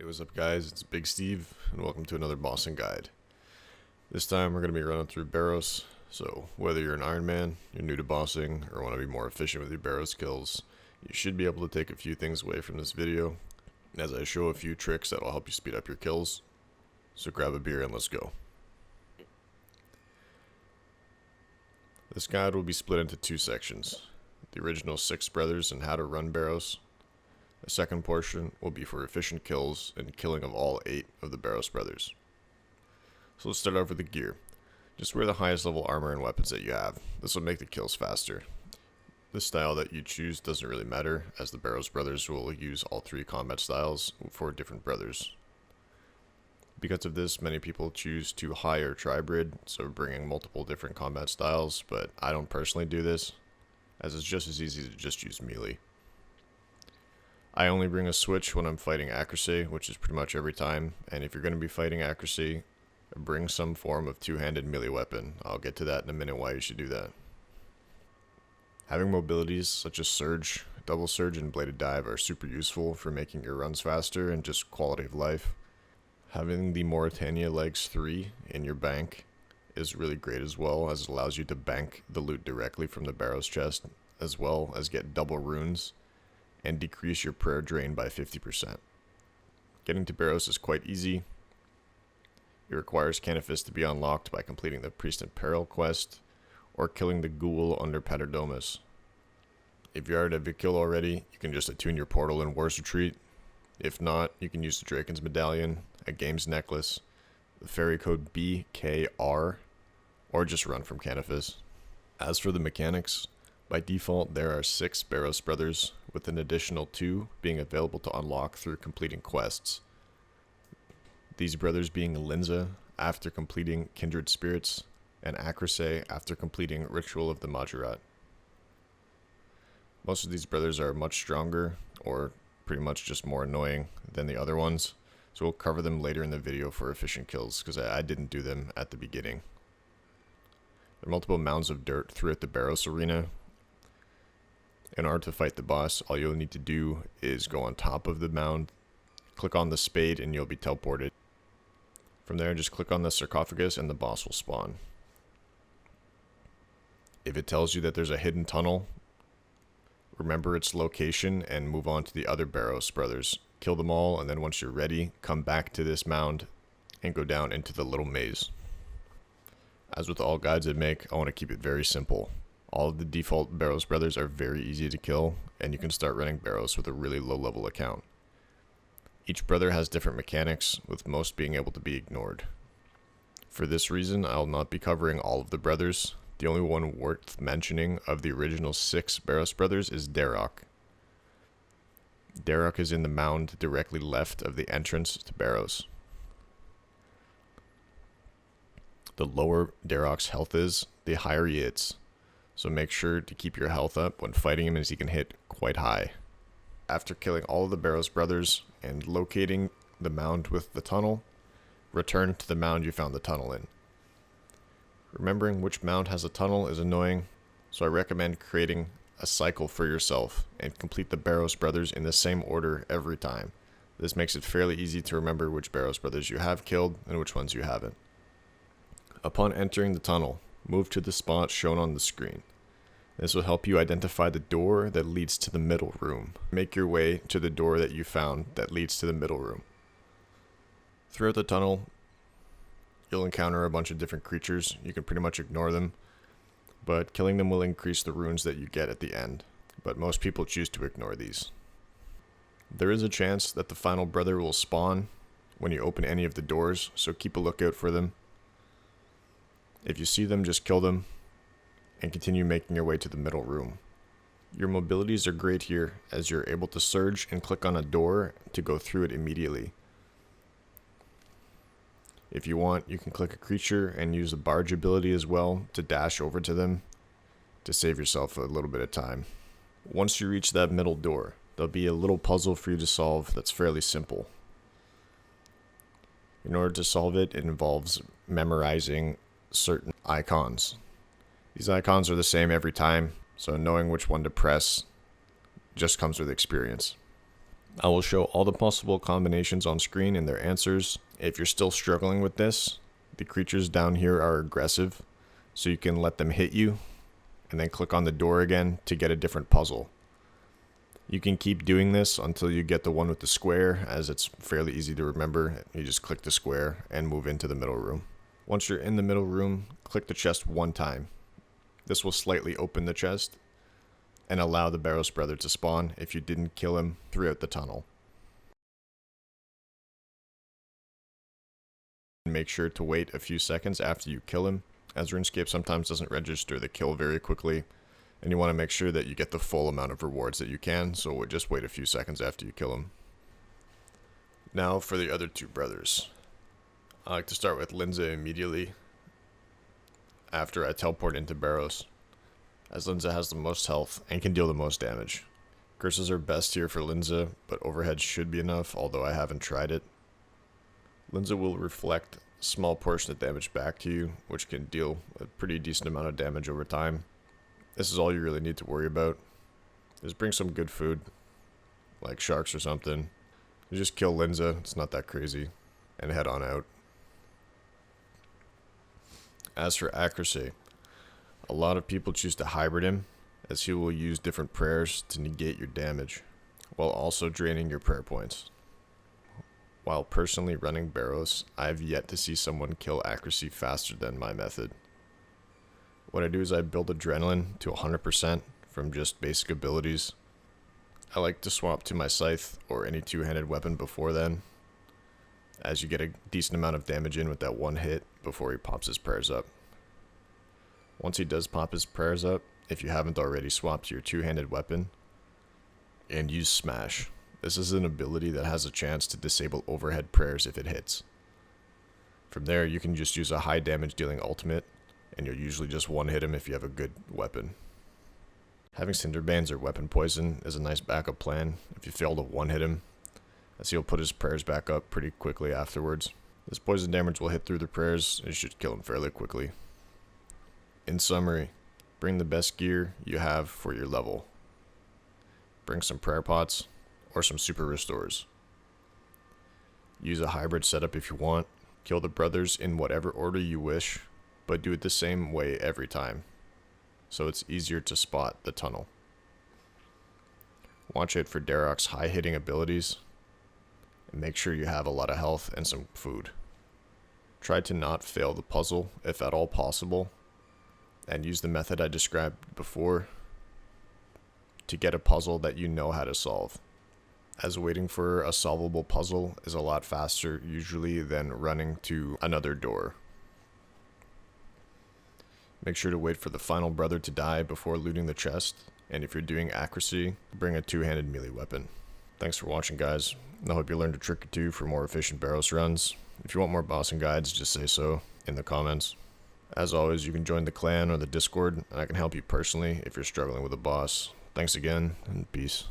Hey, what's up guys, it's Big Steve, and welcome to another bossing guide. This time we're going to be running through Barrows, so whether you're an Iron Man, you're new to bossing, or want to be more efficient with your Barrows kills, you should be able to take a few things away from this video, as I show a few tricks that will help you speed up your kills. So grab a beer and let's go. This guide will be split into two sections: the original 6 brothers and how to run Barrows. The second portion will be for efficient kills and killing of all 8 of the Barrows brothers. So let's start off with the gear. Just wear the highest level armor and weapons that you have. This will make the kills faster. The style that you choose doesn't really matter, as the Barrows brothers will use all 3 combat styles for different brothers. Because of this, many people choose to hire tribrid, so bringing multiple different combat styles, but I don't personally do this, as it's just as easy to just use melee. I only bring a switch when I'm fighting Akrisae, which is pretty much every time, and if you're going to be fighting Akrisae, bring some form of two-handed melee weapon. I'll get to that in a minute why you should do that. Having mobilities such as Surge, Double Surge, and Bladed Dive are super useful for making your runs faster and just quality of life. Having the Mauritania Legs 3 in your bank is really great as well, as it allows you to bank the loot directly from the Barrows chest, as well as get double runes and decrease your prayer drain by 50%. Getting to Barrows is quite easy. It requires Canifis to be unlocked by completing the Priest in Peril quest or killing the ghoul under Paterdomus. If you already have a kill already, you can just attune your portal in War's Retreat. If not, you can use the Draken's Medallion, a Games Necklace, the fairy code BKR, or just run from Canifis. As for the mechanics, by default there are 6 Barrows brothers, with an additional 2 being available to unlock through completing quests. These brothers being Linza after completing Kindred Spirits, and Akrisae after completing Ritual of the Majorat. Most of these brothers are much stronger, or pretty much just more annoying than the other ones, so we'll cover them later in the video for efficient kills, because I didn't do them at the beginning. There are multiple mounds of dirt throughout the Barrows arena. In order to fight the boss, all you'll need to do is go on top of the mound, click on the spade, and you'll be teleported. From there, just click on the sarcophagus and the boss will spawn. If it tells you that there's a hidden tunnel, remember its location and move on to the other Barrows brothers. Kill them all, and then once you're ready, come back to this mound and go down into the little maze. As with all guides I make, I want to keep it very simple. All of the default Barrows brothers are very easy to kill, and you can start running Barrows with a really low level account. Each brother has different mechanics, with most being able to be ignored. For this reason, I will not be covering all of the brothers. The only one worth mentioning of the original 6 Barrows brothers is Darok. Darok is in the mound directly left of the entrance to Barrows. The lower Darok's health is, the higher he hits. So make sure to keep your health up when fighting him, as he can hit quite high. After killing all of the Barrows brothers and locating the mound with the tunnel, return to the mound you found the tunnel in. Remembering which mound has a tunnel is annoying, so I recommend creating a cycle for yourself and complete the Barrows brothers in the same order every time. This makes it fairly easy to remember which Barrows brothers you have killed and which ones you haven't. Upon entering the tunnel, move to the spot shown on the screen. This will help you identify the door that leads to the middle room. Make your way to the door that you found that leads to the middle room. Throughout the tunnel, you'll encounter a bunch of different creatures. You can pretty much ignore them, but killing them will increase the runes that you get at the end. But most people choose to ignore these. There is a chance that the final brother will spawn when you open any of the doors, so keep a lookout for them. If you see them, just kill them, and continue making your way to the middle room. Your mobilities are great here, as you're able to surge and click on a door to go through it immediately. If you want, you can click a creature and use the barge ability as well to dash over to them to save yourself a little bit of time. Once you reach that middle door, there'll be a little puzzle for you to solve that's fairly simple. In order to solve it, it involves memorizing certain icons. These icons are the same every time, so knowing which one to press just comes with experience. I will show all the possible combinations on screen and their answers. If you're still struggling with this, the creatures down here are aggressive, so you can let them hit you, and then click on the door again to get a different puzzle. You can keep doing this until you get the one with the square, as it's fairly easy to remember. You just click the square and move into the middle room. Once you're in the middle room, click the chest one time. This will slightly open the chest and allow the Barrows brother to spawn if you didn't kill him throughout the tunnel. Make sure to wait a few seconds after you kill him, as RuneScape sometimes doesn't register the kill very quickly, and you want to make sure that you get the full amount of rewards that you can, so just wait a few seconds after you kill him. Now for the other two brothers. I like to start with Linza immediately after I teleport into Barrows, as Linza has the most health and can deal the most damage. Curses are best here for Linza, but overhead should be enough, although I haven't tried it. Linza will reflect a small portion of damage back to you, which can deal a pretty decent amount of damage over time. This is all you really need to worry about. Just bring some good food, like sharks or something. You just kill Linza, it's not that crazy, and head on out. As for Akrisae, a lot of people choose to hybrid him, as he will use different prayers to negate your damage, while also draining your prayer points. While personally running Barrows, I have yet to see someone kill Akrisae faster than my method. What I do is I build Adrenaline to 100% from just basic abilities. I like to swap to my Scythe or any two-handed weapon before then, as you get a decent amount of damage in with that one hit before he pops his prayers up. Once he does pop his prayers up, if you haven't already swapped to your two-handed weapon, and use Smash. This is an ability that has a chance to disable overhead prayers if it hits. From there, you can just use a high damage dealing ultimate, and you'll usually just one-hit him if you have a good weapon. Having Cinderbands or Weapon Poison is a nice backup plan if you fail to one-hit him, as he'll put his prayers back up pretty quickly afterwards. This poison damage will hit through the prayers, and you should kill him fairly quickly. In summary, bring the best gear you have for your level. Bring some prayer pots, or some super restores. Use a hybrid setup if you want. Kill the brothers in whatever order you wish, but do it the same way every time, so it's easier to spot the tunnel. Watch out for Darok's high hitting abilities, and make sure you have a lot of health and some food. Try to not fail the puzzle if at all possible, and use the method I described before to get a puzzle that you know how to solve, as waiting for a solvable puzzle is a lot faster usually than running to another door. Make sure to wait for the final brother to die before looting the chest, and if you're doing Akrisae, bring a two-handed melee weapon. Thanks for watching, guys. I hope you learned a trick or two for more efficient Barrows runs. If you want more bossing guides, just say so in the comments. As always, you can join the clan or the Discord, and I can help you personally if you're struggling with a boss. Thanks again, and peace.